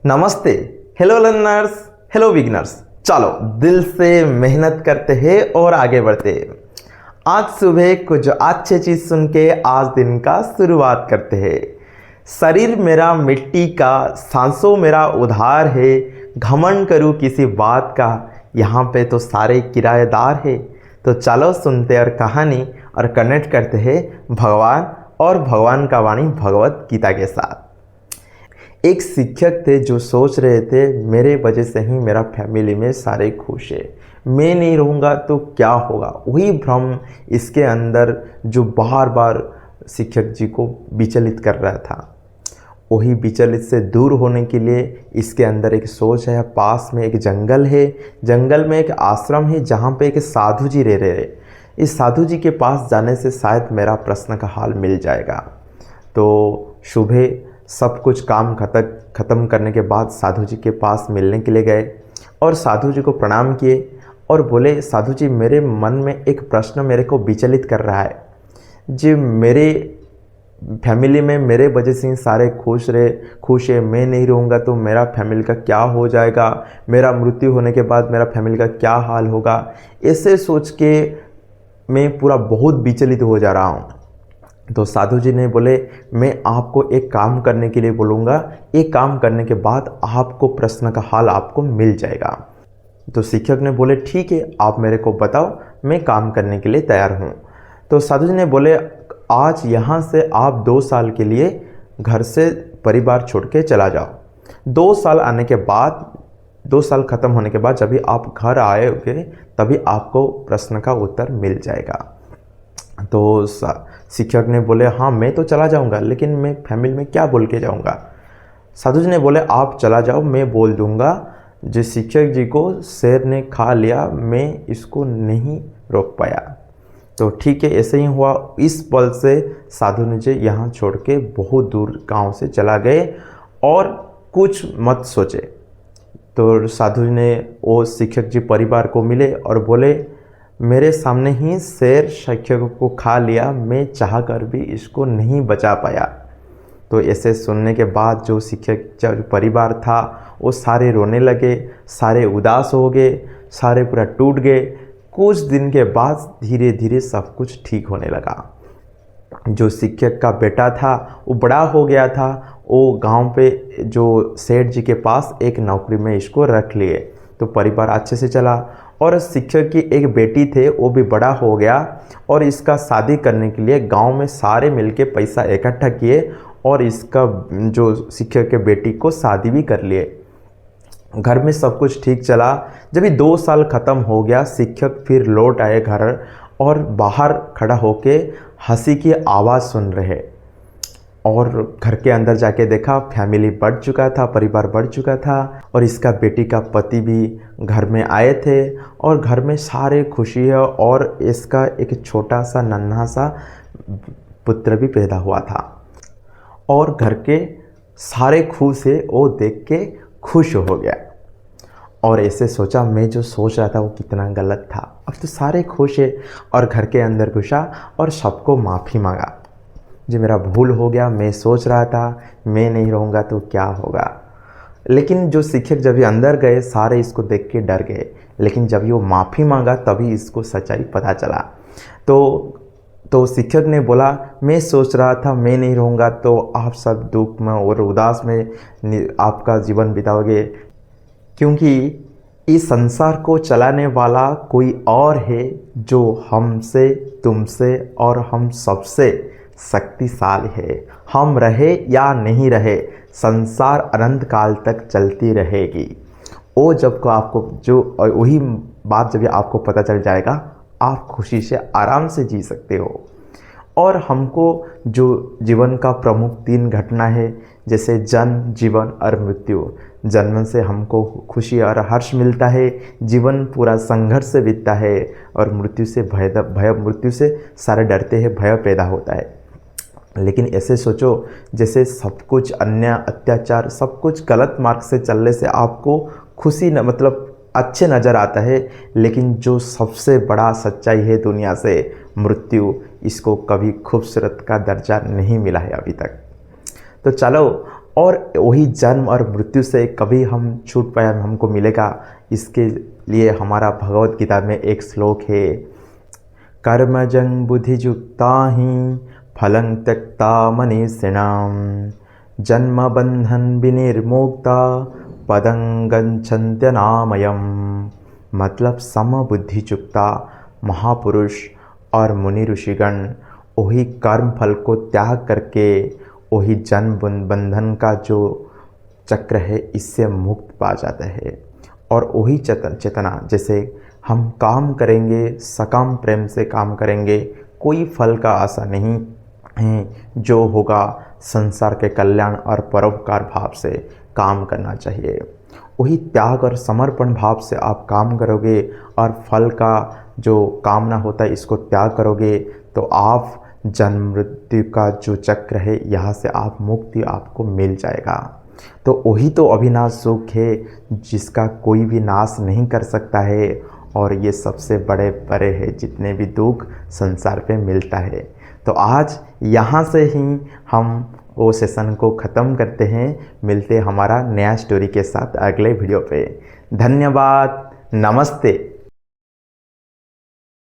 नमस्ते। Hello learners, hello beginners. चलो दिल से मेहनत करते हैं और आगे बढ़ते हैं। आज सुबह कुछ अच्छी चीज़ सुन के आज दिन का शुरुआत करते हैं। शरीर मेरा मिट्टी का, सांसों मेरा उधार है। घमंड करूँ किसी बात का, यहाँ पे तो सारे किराएदार है। तो चलो सुनते और कहानी और कनेक्ट करते हैं भगवान और भगवान का वाणी भगवत गीता के साथ। एक शिक्षक थे जो सोच रहे थे मेरे वजह से ही मेरा फैमिली में सारे खुश है, मैं नहीं रहूँगा तो क्या होगा। वही भ्रम इसके अंदर जो बार बार शिक्षक जी को विचलित कर रहा था। वही विचलित से दूर होने के लिए इसके अंदर एक सोच है। पास में एक जंगल है, जंगल में एक आश्रम है जहाँ पे एक साधु जी रह रहे। इस साधु जी के पास जाने से शायद मेरा प्रश्न का हाल मिल जाएगा। तो सुबह सब कुछ काम ख़त्म करने के बाद साधु जी के पास मिलने के लिए गए और साधु जी को प्रणाम किए और बोले, साधु जी मेरे मन में एक प्रश्न मेरे को विचलित कर रहा है जी। मेरे फैमिली में मेरे वजह से ही सारे खुश है, मैं नहीं रहूँगा तो मेरा फैमिली का क्या हो जाएगा, मेरा मृत्यु होने के बाद मेरा फैमिली का क्या हाल होगा। ऐसे सोच के मैं पूरा बहुत विचलित हो जा रहा हूँ। तो साधु जी ने बोले, मैं आपको एक काम करने के लिए बोलूँगा, एक काम करने के बाद आपको प्रश्न का हल आपको मिल जाएगा। तो शिक्षक ने बोले, ठीक है आप मेरे को बताओ, मैं काम करने के लिए तैयार हूँ। तो साधु जी ने बोले, आज यहाँ से आप 2 साल के लिए घर से परिवार छोड़ के चला जाओ। 2 साल आने के बाद, 2 साल ख़त्म होने के बाद जब भी आप घर आएगे तभी आपको प्रश्न का उत्तर मिल जाएगा। तो शिक्षक ने बोले, हाँ मैं तो चला जाऊंगा, लेकिन मैं फैमिली में क्या बोल के जाऊंगा। साधु जी ने बोले, आप चला जाओ, मैं बोल दूंगा जिस शिक्षक जी को शेर ने खा लिया, मैं इसको नहीं रोक पाया। तो ठीक है, ऐसे ही हुआ। इस पल से साधु जी यहाँ छोड़ के बहुत दूर गांव से चला गए और कुछ मत सोचे। तो साधु जी ने वो शिक्षक जी परिवार को मिले और बोले, मेरे सामने ही शेर शिक्षक को खा लिया, मैं चाह कर भी इसको नहीं बचा पाया। तो ऐसे सुनने के बाद जो शिक्षक जो परिवार था वो सारे रोने लगे, सारे उदास हो गए, सारे पूरा टूट गए। कुछ दिन के बाद धीरे धीरे सब कुछ ठीक होने लगा। जो शिक्षक का बेटा था वो बड़ा हो गया था, वो गांव पे जो सेठ जी के पास एक नौकरी में इसको रख लिए। तो परिवार अच्छे से चला। और शिक्षक की एक बेटी थे, वो भी बड़ा हो गया और इसका शादी करने के लिए गांव में सारे मिलके पैसा इकट्ठा किए और इसका जो शिक्षक के बेटी को शादी भी कर लिए। घर में सब कुछ ठीक चला। जब ये 2 साल ख़त्म हो गया, शिक्षक फिर लौट आए घर और बाहर खड़ा होके हंसी की आवाज़ सुन रहे और घर के अंदर जाके देखा फैमिली बढ़ चुका था, परिवार बढ़ चुका था और इसका बेटी का पति भी घर में आए थे और घर में सारे खुशी है और इसका एक छोटा सा नन्हा सा पुत्र भी पैदा हुआ था और घर के सारे खुश है, वो देख के खुश हो गया। और ऐसे सोचा, मैं जो सोच रहा था वो कितना गलत था। अब तो सारे खुश है और घर के अंदर घुसा और सबको माफ़ी मांगा जी, मेरा भूल हो गया, मैं सोच रहा था मैं नहीं रहूँगा तो क्या होगा। लेकिन जो शिक्षक जब ये अंदर गए सारे इसको देख के डर गए, लेकिन जब वो माफ़ी मांगा तभी इसको सच्चाई पता चला। तो शिक्षक ने बोला, मैं सोच रहा था मैं नहीं रहूँगा तो आप सब दुख में और उदास में आपका जीवन बिताओगे, क्योंकि इस संसार को चलाने वाला कोई और है जो हमसे, तुमसे और हम सबसे शक्तिशाली है। हम रहे या नहीं रहे, संसार अनंत काल तक चलती रहेगी। वो जब को आपको जो वही बात जब आपको पता चल जाएगा, आप खुशी से आराम से जी सकते हो। और हमको जो जीवन का प्रमुख 3 घटना है, जैसे जन्म, जीवन और मृत्यु। जन्म से हमको खुशी और हर्ष मिलता है, जीवन पूरा संघर्ष से बीतता है और मृत्यु से मृत्यु से सारे डरते हैं, भय पैदा होता है। लेकिन ऐसे सोचो जैसे सब कुछ अन्याय, अत्याचार, सब कुछ गलत मार्ग से चलने से आपको खुशी न मतलब अच्छे नज़र आता है, लेकिन जो सबसे बड़ा सच्चाई है दुनिया से, मृत्यु, इसको कभी खूबसूरत का दर्जा नहीं मिला है अभी तक। तो चलो और वही जन्म और मृत्यु से कभी हम छूट पाए, हमको मिलेगा। इसके लिए हमारा भगवत गीता में एक श्लोक है, कर्मजं बुद्धियुक्ता ही फलं त्यक्ता मनीषिणां जन्म बंधन विनिर्मुक्ता पदं गच्छन्त्यनामयम्। मतलब समबुद्धियुक्ता महापुरुष और मुनि ऋषिगण वही कर्म फल को त्याग करके वही जन्म बंधन का जो चक्र है इससे मुक्त पा जाते हैं। और वही चेतना, जैसे हम काम करेंगे सकाम प्रेम से काम करेंगे, कोई फल का आशा नहीं है, जो होगा संसार के कल्याण और परोपकार भाव से काम करना चाहिए। वही त्याग और समर्पण भाव से आप काम करोगे और फल का जो कामना होता है इसको त्याग करोगे तो आप जन्म मृत्यु का जो चक्र है यहाँ से आप मुक्ति आपको मिल जाएगा। तो वही तो अविनाश सुख है जिसका कोई भी नाश नहीं कर सकता है, और ये सबसे बड़े बड़े है जितने भी दुख संसार पे मिलता है। तो आज यहाँ से ही हम वो सेशन को ख़त्म करते हैं। मिलते हमारा नया स्टोरी के साथ अगले वीडियो पे। धन्यवाद, नमस्ते।